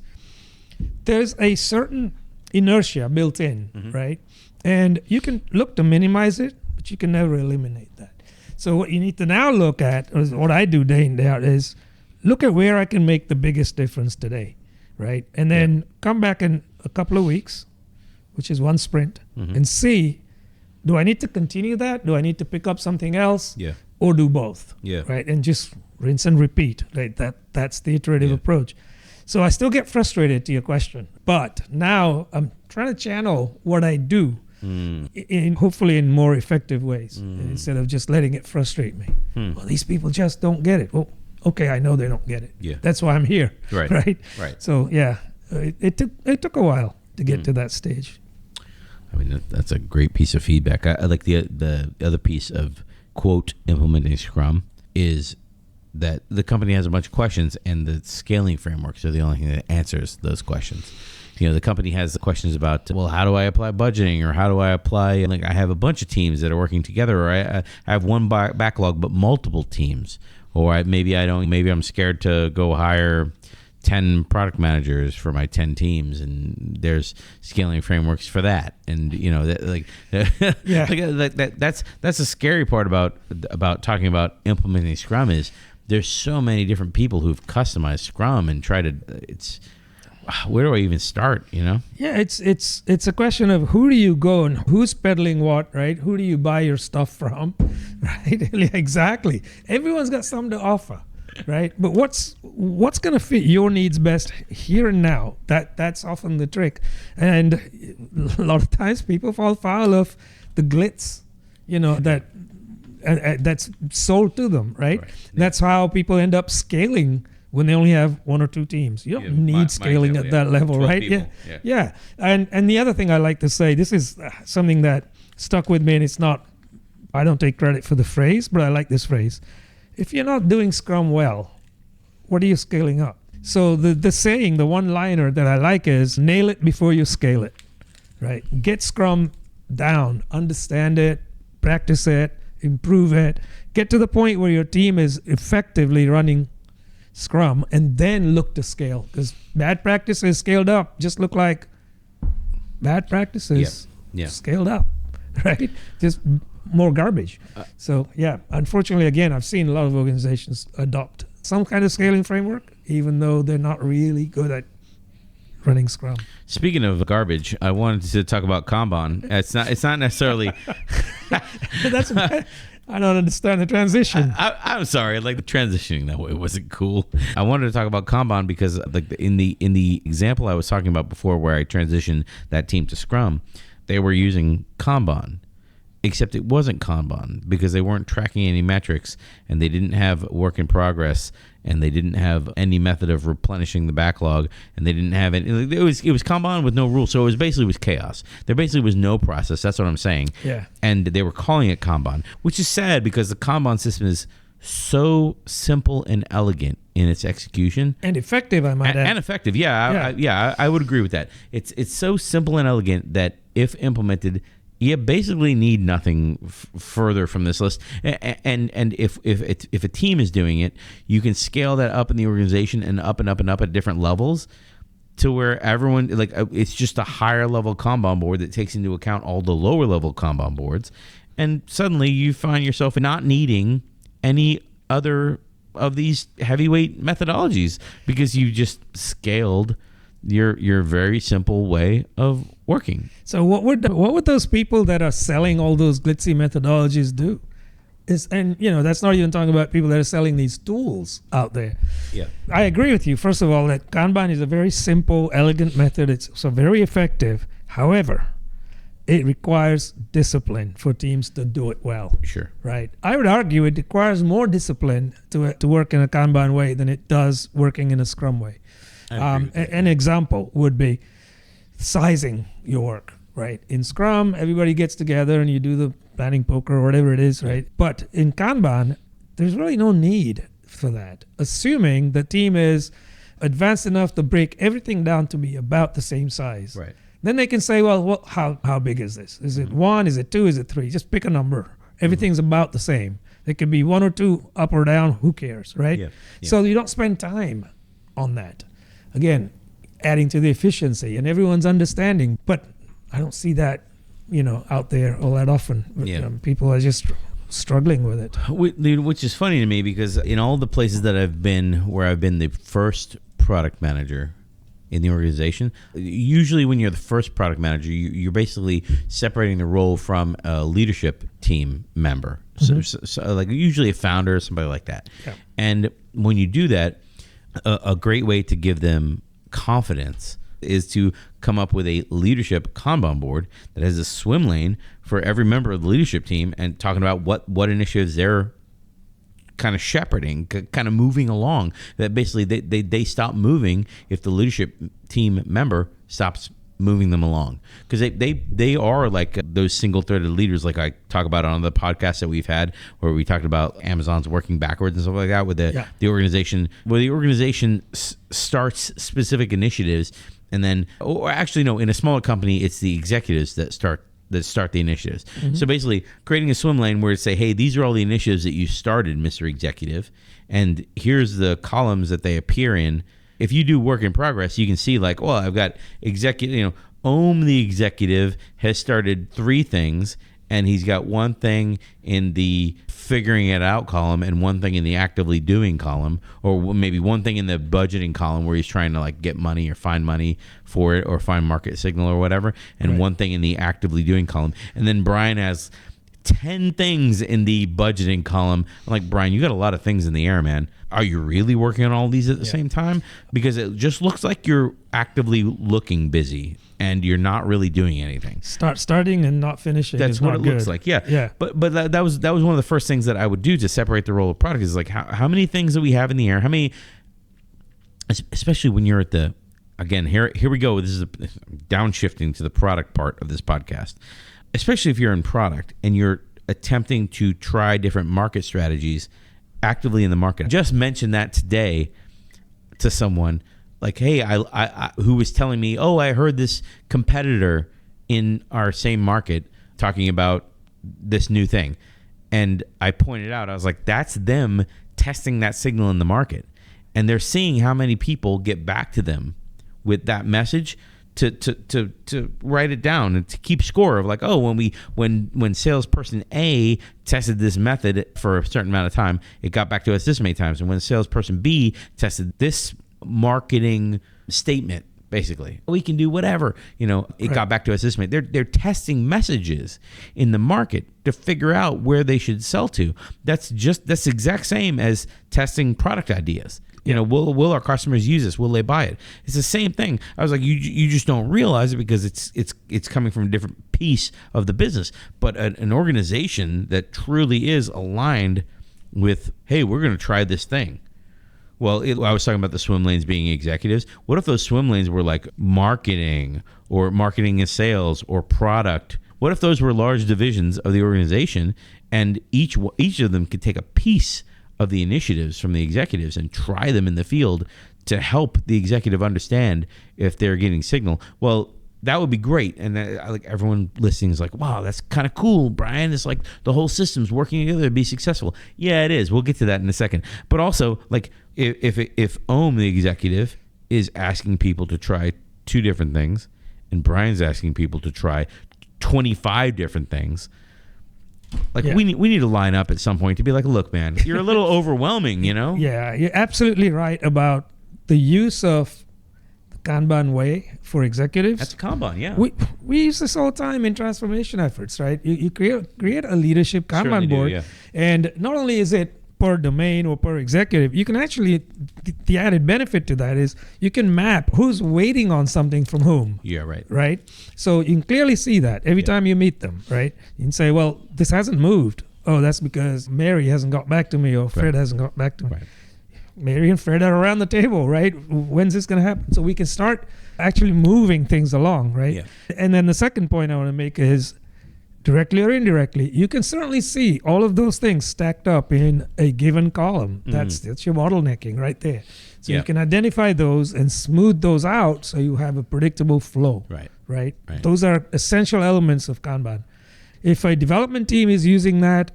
there's a certain inertia built in, right? And you can look to minimize it, but you can never eliminate that. So what you need to now look at, or what I do day in, day out, is look at where I can make the biggest difference today, right? And then come back in a couple of weeks, which is one sprint, and see, do I need to continue that? Do I need to pick up something else? Yeah. Or do both? Yeah. Right? And just rinse and repeat, right? That's the iterative approach. So I still get frustrated to your question, but now I'm trying to channel what I do hopefully in more effective ways instead of just letting it frustrate me. Well, these people just don't get it. Well, okay, I know they don't get it. Yeah. That's why I'm here. Right. Right. So it took a while to get to that stage. I mean, that's a great piece of feedback. I like the other piece of quote implementing Scrum is that the company has a bunch of questions, and the scaling frameworks are the only thing that answers those questions. The company has questions about, well, how do I apply budgeting, or how do I apply, like I have a bunch of teams that are working together, or I have one backlog but multiple teams, or maybe I'm scared to go hire 10 product managers for my 10 teams, and there's scaling frameworks for that. And that's the scary part about talking about implementing Scrum is there's so many different people who've customized Scrum and where do I even start, Yeah, it's a question of who do you go and who's peddling what, right? Who do you buy your stuff from, right? Exactly. Everyone's got something to offer, right? But what's going to fit your needs best here and now? That's often the trick. And a lot of times people fall foul of the glitz, that's sold to them, right? That's how people end up scaling when they only have one or two teams. You don't need scaling at that level, right? Yeah. And the other thing I like to say, this is something that stuck with me, and it's not I don't take credit for the phrase, but I like this phrase. If you're not doing Scrum well, what are you scaling up? So the saying, the one-liner that I like is, nail it before you scale it, right? Get Scrum down, understand it, practice it, improve it, get to the point where your team is effectively running Scrum, and then look to scale. Because bad practices scaled up just look like bad practices scaled up, right? Just more garbage. So yeah, unfortunately, again, I've seen a lot of organizations adopt some kind of scaling framework, even though they're not really good at running Scrum. Speaking of garbage, I wanted to talk about Kanban. It's not necessarily. That's I don't understand the transition. I'm sorry, like the transitioning that way wasn't cool. I wanted to talk about Kanban because, like, in the example I was talking about before, where I transitioned that team to Scrum, they were using Kanban. Except it wasn't Kanban because they weren't tracking any metrics, and they didn't have work in progress, and they didn't have any method of replenishing the backlog, and they didn't have any. It was Kanban with no rules, so it was chaos. There basically was no process. That's what I'm saying. Yeah. And they were calling it Kanban, which is sad because the Kanban system is so simple and elegant in its execution and effective, I might add. And effective, I would agree with that. It's so simple and elegant that if implemented, you basically need nothing further from this list. And if a team is doing it, you can scale that up in the organization and up and up and up at different levels to where everyone, like, it's just a higher level Kanban board that takes into account all the lower level Kanban boards. And suddenly you find yourself not needing any other of these heavyweight methodologies because you just scaled your very simple way of working. So what would those people that are selling all those glitzy methodologies do? And that's not even talking about people that are selling these tools out there. Yeah, I agree with you. First of all, that Kanban is a very simple, elegant method. It's so very effective. However, it requires discipline for teams to do it well. Sure. Right. I would argue it requires more discipline to work in a Kanban way than it does working in a Scrum way. An example would be sizing your work, right? In Scrum, everybody gets together and you do the planning poker or whatever it is, right? But in Kanban, there's really no need for that, assuming the team is advanced enough to break everything down to be about the same size. Right. Then they can say, well, how big is this? Is it 1? Is it 2? Is it 3? Just pick a number. Everything's about the same. It could be 1 or 2 up or down. Who cares, right? Yeah. So you don't spend time on that. Again, adding to the efficiency and everyone's understanding. But I don't see that, out there all that often. People are just struggling with it. Which is funny to me because in all the places that I've been where I've been the first product manager in the organization, usually when you're the first product manager, you're basically separating the role from a leadership team member. Mm-hmm. So like usually a founder or somebody like that. Yeah. And when you do that, a great way to give them confidence is to come up with a leadership Kanban board that has a swim lane for every member of the leadership team and talking about what initiatives they're kind of shepherding, kind of moving along, that basically they stop moving if the leadership team member stops moving them along, because they are like those single-threaded leaders, like I talk about on the podcast that we've had where we talked about Amazon's working backwards and stuff like that with the organization, where the organization starts specific initiatives, and then in a smaller company it's the executives that start the initiatives. Mm-hmm. So basically creating a swim lane where it say, hey, these are all the initiatives that you started, Mr. Executive, and here's the columns that they appear in. If you do work in progress, you can see like, well, I've got executive, the executive has started 3 things, and he's got 1 thing in the figuring it out column and 1 thing in the actively doing column, or maybe 1 thing in the budgeting column where he's trying to like get money or find money for it or find market signal or whatever, and 1 thing in the actively doing column. And then Brian has 10 things in the budgeting column. I'm like, Brian, you got a lot of things in the air, man. Are you really working on all these at the same time? Because it just looks like you're actively looking busy and you're not really doing anything. Starting and not finishing. That's what it looks like. Yeah. But that was one of the first things that I would do to separate the role of product is like how many things that we have in the air, how many, especially when you're at the, again, here we go. This is downshifting to the product part of this podcast. Especially if you're in product and you're attempting to try different market strategies actively in the market. I just mentioned that today to someone, like, hey, I who was telling me, oh, I heard this competitor in our same market talking about this new thing. And I pointed out, I was like, that's them testing that signal in the market. And they're seeing how many people get back to them with that message to write it down and to keep score of like, oh, when salesperson A tested this method for a certain amount of time, it got back to us this many times. And when salesperson B tested this marketing statement, basically, we can do whatever, it got back to us this many. They're testing messages in the market to figure out where they should sell to. That's the exact same as testing product ideas. Will our customers use this? Will they buy it? It's the same thing. I was like, you just don't realize it because it's coming from a different piece of the business. But an organization that truly is aligned with, hey, we're going to try this thing. Well, I was talking about the swim lanes being executives. What if those swim lanes were like marketing or marketing and sales or product? What if those were large divisions of the organization and each of them could take a piece of the initiatives from the executives and try them in the field to help the executive understand if they're getting signal? Well, that would be great. And like everyone listening is like, wow, that's kind of cool, Brian. It's like the whole system's working together to be successful. Yeah, it is. We'll get to that in a second. But also, like, if Ohm, the executive, is asking people to try 2 different things and Brian's asking people to try 25 different things, like, we need to line up at some point to be like, look, man, you're a little overwhelming, Yeah, you're absolutely right about the use of the Kanban way for executives. That's Kanban, yeah. We use this all the time in transformation efforts, right? You create a leadership Kanban board, yeah. And not only is it per domain or per executive, you can actually, the added benefit to that is you can map who's waiting on something from whom. Yeah, right. Right? So you can clearly see that every time you meet them, right? You can say, well, this hasn't moved. Oh, that's because Mary hasn't got back to me or Fred hasn't got back to me. Right. Mary and Fred are around the table, right? When's this going to happen? So we can start actually moving things along, right? Yeah. And then the second point I want to make is, directly or indirectly, you can certainly see all of those things stacked up in a given column. That's your bottlenecking right there. So you can identify those and smooth those out so you have a predictable flow. Right? Those are essential elements of Kanban. If a development team is using that,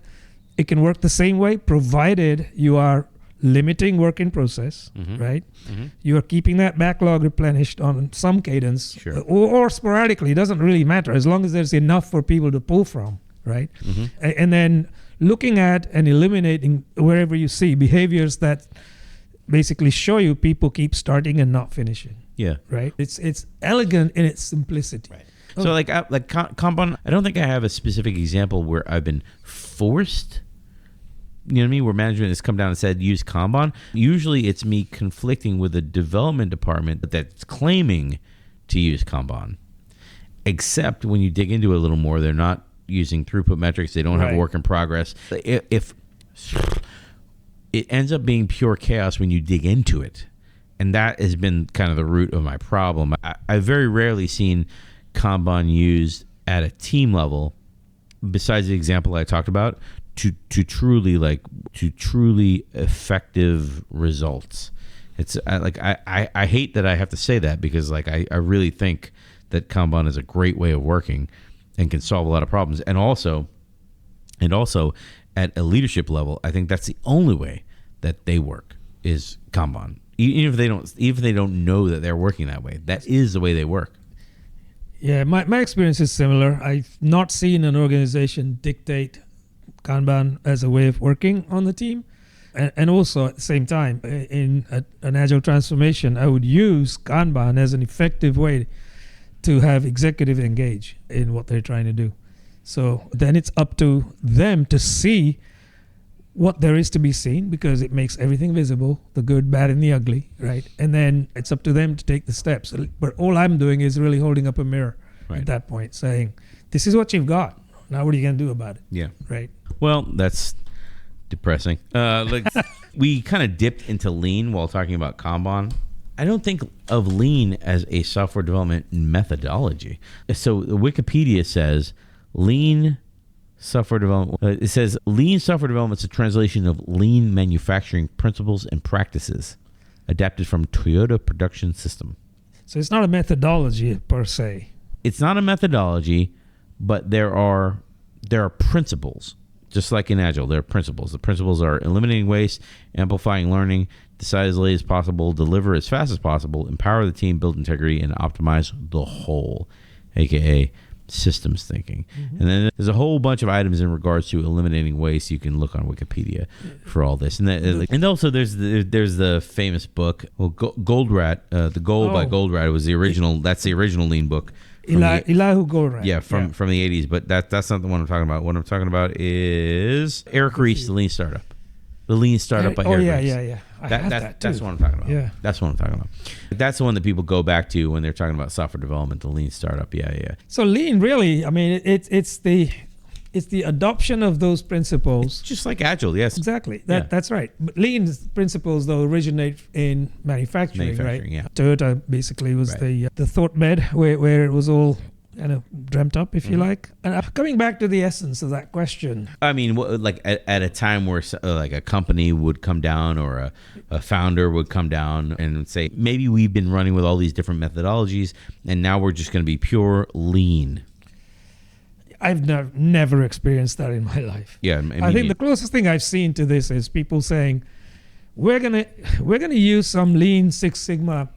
it can work the same way, provided you are limiting work in process, right? You are keeping that backlog replenished on some cadence, or sporadically. It doesn't really matter as long as there's enough for people to pull from, right? And then looking at and eliminating wherever you see behaviors that basically show you people keep starting and not finishing. Yeah. Right? It's elegant in its simplicity. Right. So like Kanban, I don't think I have a specific example where I've been forced, you know what I mean, where management has come down and said, use Kanban. Usually it's me conflicting with a development department that's claiming to use Kanban. Except when you dig into it a little more, they're not using throughput metrics. They don't have a work in progress. If it ends up being pure chaos when you dig into it. And that has been kind of the root of my problem. I've very rarely seen Kanban used at a team level, besides the example I talked about, to truly effective results. It's I hate that I have to say that, because like I really think that Kanban is a great way of working and can solve a lot of problems. And also at a leadership level, I think that's the only way that they work is Kanban. Even if they don't know that they're working that way, that is the way they work. Yeah, my experience is similar. I've not seen an organization dictate Kanban as a way of working on the team. And also at the same time, in an Agile transformation, I would use Kanban as an effective way to have executive engage in what they're trying to do. So then it's up to them to see what there is to be seen, because it makes everything visible, the good, bad, and the ugly, right? And then it's up to them to take the steps. But all I'm doing is really holding up a mirror at that point, saying, this is what you've got. Now what are you going to do about it? Yeah. Right. Well, that's depressing. We kind of dipped into Lean while talking about Kanban. I don't think of Lean as a software development methodology. So Wikipedia says Lean Software development. It says lean software development is a translation of lean manufacturing principles and practices adapted from Toyota Production System. So it's not a methodology per se. It's not a methodology, but there are principles. Just like in Agile, there are principles. The principles are eliminating waste, amplifying learning, decide as late as possible, deliver as fast as possible, empower the team, build integrity, and optimize the whole, aka systems thinking. And then there's a whole bunch of items in regards to eliminating waste. You can look on Wikipedia for all this. And also there's the famous book, Goldratt, The Goal by Goldratt was the original. That's the original lean book. Elihu Goldratt. Yeah, from the 80s. But that's not the one I'm talking about. What I'm talking about is Eric Ries, The Lean Startup. The Lean Startup by Eric Ries. Yeah. That's what I'm talking about. Yeah. That's what I'm talking about. That's the one that people go back to when they're talking about software development, the Lean Startup. Yeah. So lean really, I mean, it's the adoption of those principles. It's just like Agile, yes. Exactly. That's right. But lean principles, though, originate in manufacturing, right? Yeah. Toyota basically was the thought bed where it was all kind of dreamt up, if you like. And coming back to the essence of that question. I mean, like at a time where like a company would come down or a founder would come down and say, maybe we've been running with all these different methodologies and now we're just going to be pure lean. I've never experienced that in my life. Yeah, I think the closest thing I've seen to this is people saying, we're gonna use some Lean Six Sigma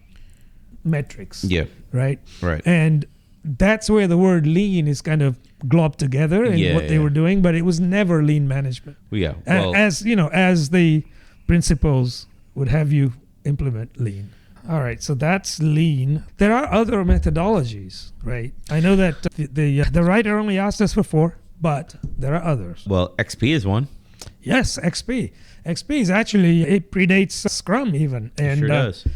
metrics. Yeah. Right. Right. And that's where the word lean is kind of globbed together in what they were doing, but it was never lean management. Yeah. Well, as the principles would have you implement lean. All right, so that's lean. There are other methodologies, right? I know that the writer only asked us for 4, but there are others. Well, XP is one. Yes, XP. XP is actually, it predates Scrum even. And it sure does.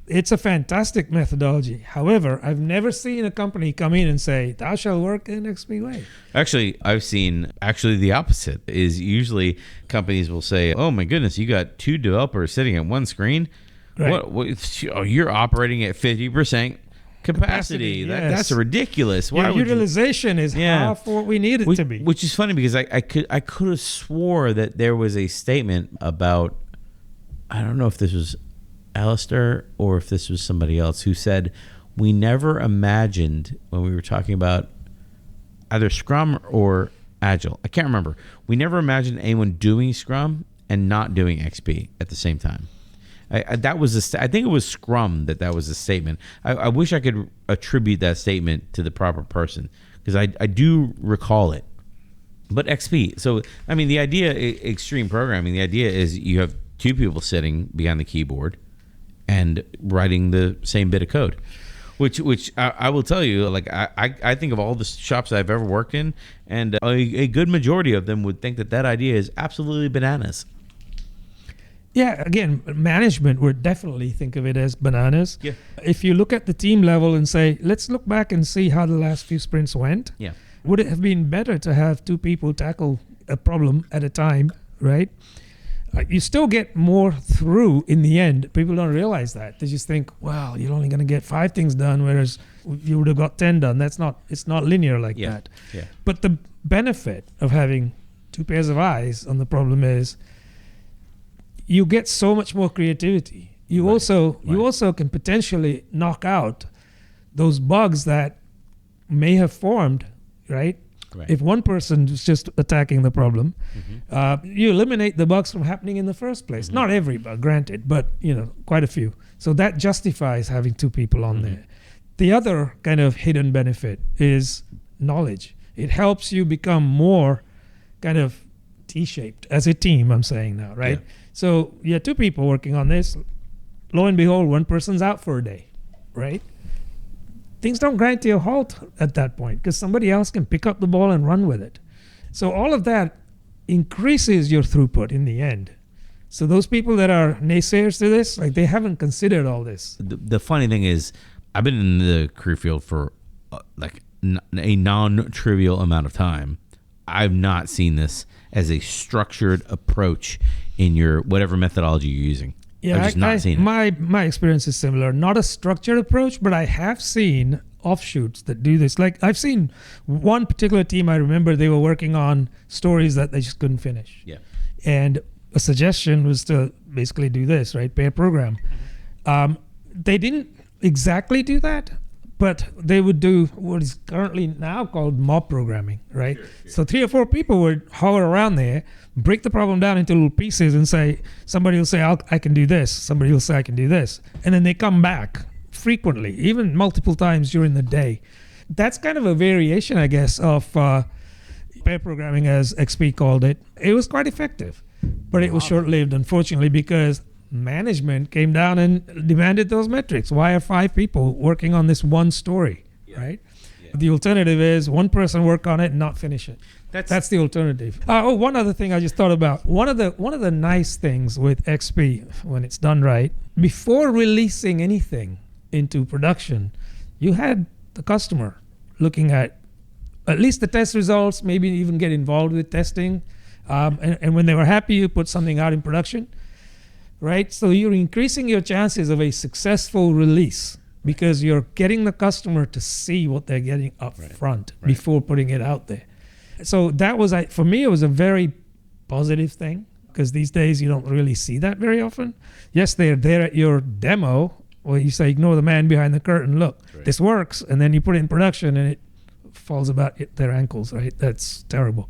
It's a fantastic methodology. However, I've never seen a company come in and say, thou shalt work in XP way. Actually, I've seen the opposite. Is usually companies will say, oh my goodness, you got 2 developers sitting at one screen. Right. You're operating at 50% capacity. That's ridiculous. Why utilization is half what we need it to be. Which is funny because I could have swore that there was a statement about, I don't know if this was Alistair or if this was somebody else who said, we never imagined when we were talking about either Scrum or Agile. I can't remember. We never imagined anyone doing Scrum and not doing XP at the same time. I think it was Scrum that was a statement. I wish I could attribute that statement to the proper person because I do recall it. But XP. So, I mean, the idea, extreme programming, the idea is you have 2 people sitting behind the keyboard and writing the same bit of code, which I will tell you, like, I think of all the shops I've ever worked in, and a good majority of them would think that idea is absolutely bananas. Yeah, again, management would definitely think of it as bananas. Yeah. If you look at the team level and say, let's look back and see how the last few sprints went. Yeah. Would it have been better to have 2 people tackle a problem at a time, right? You still get more through in the end. People don't realize that. They just think, wow, you're only going to get 5 things done, whereas you would have got 10 done. It's not linear like that. Yeah. But the benefit of having 2 pairs of eyes on the problem is you get so much more creativity. You also can potentially knock out those bugs that may have formed, right? If one person is just attacking the problem, you eliminate the bugs from happening in the first place. Not every bug, granted, but quite a few. So that justifies having 2 people on there. The other kind of hidden benefit is knowledge. It helps you become more kind of T-shaped as a team, I'm saying now, right? Yeah. So you have 2 people working on this. Lo and behold, one person's out for a day, right? Things don't grind to a halt at that point because somebody else can pick up the ball and run with it. So all of that increases your throughput in the end. So those people that are naysayers to this, like, they haven't considered all this. The funny thing is, I've been in the career field for a non-trivial amount of time. I've not seen this as a structured approach in your whatever methodology you're using. Yeah, I've just not seen it. My experience is similar. Not a structured approach, but I have seen offshoots that do this. Like I've seen one particular team, I remember they were working on stories that they just couldn't finish. Yeah. And a suggestion was to basically do this, right? Pair program. They didn't exactly do that, but they would do what is currently now called mob programming, right? Sure. So 3 or 4 people would hover around there, break the problem down into little pieces and say, somebody will say, I can do this. Somebody will say, I can do this. And then they come back frequently, even multiple times during the day. That's kind of a variation, I guess, of pair programming, as XP called it. It was quite effective, but it was short-lived, unfortunately, because management came down and demanded those metrics. Why are 5 people working on this one story, right? Yeah. The alternative is one person work on it and not finish it. That's the alternative. One other thing I just thought about. One of the nice things with XP, when it's done right, before releasing anything into production, you had the customer looking at least the test results, maybe even get involved with testing. And when they were happy, you put something out in production. Right? So you're increasing your chances of a successful release because you're getting the customer to see what they're getting up front before putting it out there. So that was, for me, it was a very positive thing because these days you don't really see that very often. Yes, they're there at your demo where you say, ignore the man behind the curtain. Look, this works. And then you put it in production and it falls about their ankles, right? That's terrible.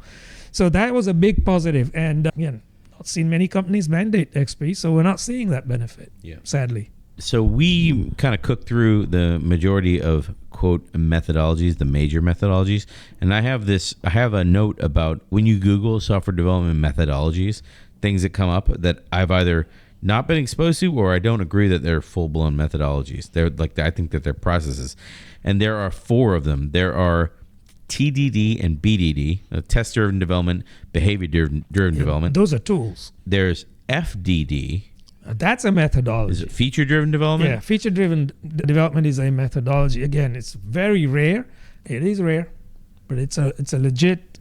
So that was a big positive. And again, not seen many companies mandate XP, so we're not seeing that benefit, sadly. So we kind of cooked through the majority of, quote, methodologies, the major methodologies. And I have a note about when you Google software development methodologies, things that come up that I've either not been exposed to or I don't agree that they're full-blown methodologies. They're like, I think that they're processes. And there are 4 of them. There are TDD and BDD, test-driven development, behavior-driven development. Those are tools. There's FDD. That's a methodology. Is it feature-driven development? Yeah, feature-driven development is a methodology. Again, it's very rare. It is rare, but it's a legit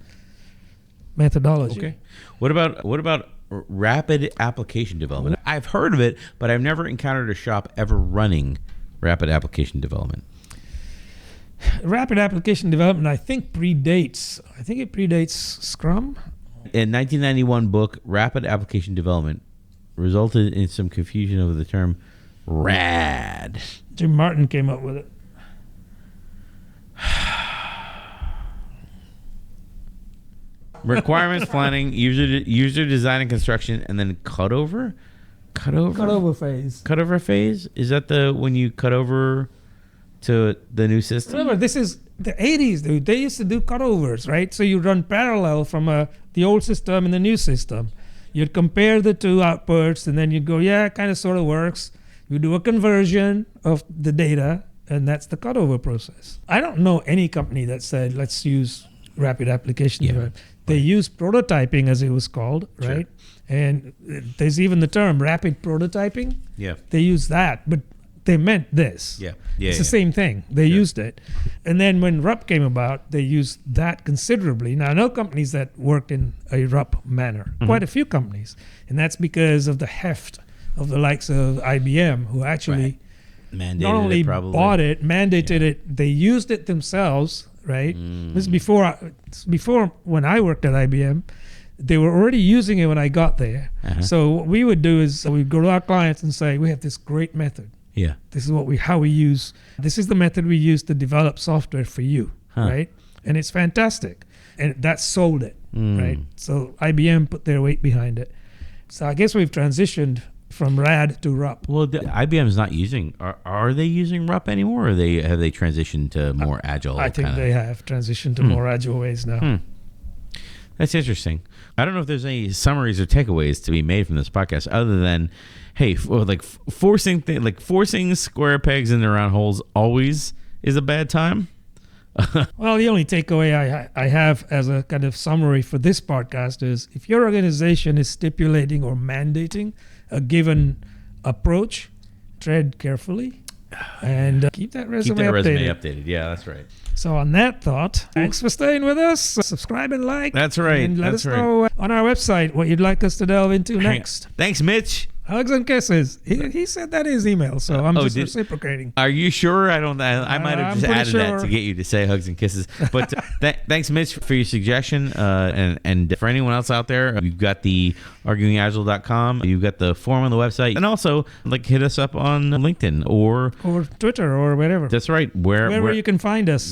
methodology. Okay. What about rapid application development? I've heard of it, but I've never encountered a shop ever running rapid application development. Rapid application development, I think it predates Scrum. In 1991 book, Rapid Application Development resulted in some confusion over the term RAD. Jim Martin came up with it. Requirements planning, user design and construction, and then cutover phase. Cutover phase? Is that when you cut over to the new system? Remember, this is the 80s, dude. They used to do cutovers, right? So you run parallel from the old system and the new system. You'd compare the two outputs, and then you'd go, yeah, it kind of sort of works. You do a conversion of the data, and that's the cutover process. I don't know any company that said, let's use rapid application development. They use prototyping, as it was called, right? Sure. And there's even the term rapid prototyping. Yeah. They use that, but they meant this. It's the same thing. They used it. And then when RUP came about, they used that considerably. Now, I know companies that worked in a RUP manner, quite a few companies. And that's because of the heft of the likes of IBM, who actually not only bought it, mandated it, they used it themselves, right? This is before when I worked at IBM. They were already using it when I got there. So what we would do is we'd go to our clients and say, we have this great method. Yeah. This is this is the method we use to develop software for you, right? And it's fantastic. And that sold it, right? So IBM put their weight behind it. So I guess we've transitioned from RAD to RUP. Well, IBM's not using, are they using RUP anymore, or have they transitioned to more agile? I think they have transitioned to more agile ways now. That's interesting. I don't know if there's any summaries or takeaways to be made from this podcast other than, hey, forcing square pegs into round holes always is a bad time. Well, the only takeaway I have as a kind of summary for this podcast is if your organization is stipulating or mandating a given approach, tread carefully and keep that resume updated. Yeah, that's right. So on that thought, thanks for staying with us. Subscribe and like. That's right. And let us know on our website what you'd like us to delve into next. Thanks, Mitch. Hugs and kisses. He said that in his email, so I'm just reciprocating. Are you sure? I might have just added that to get you to say hugs and kisses. But thanks, Mitch, for your suggestion. And for anyone else out there, you've got the arguingagile.com. You've got the form on the website. And also, hit us up on LinkedIn or Twitter or wherever. That's right. Wherever you can find us.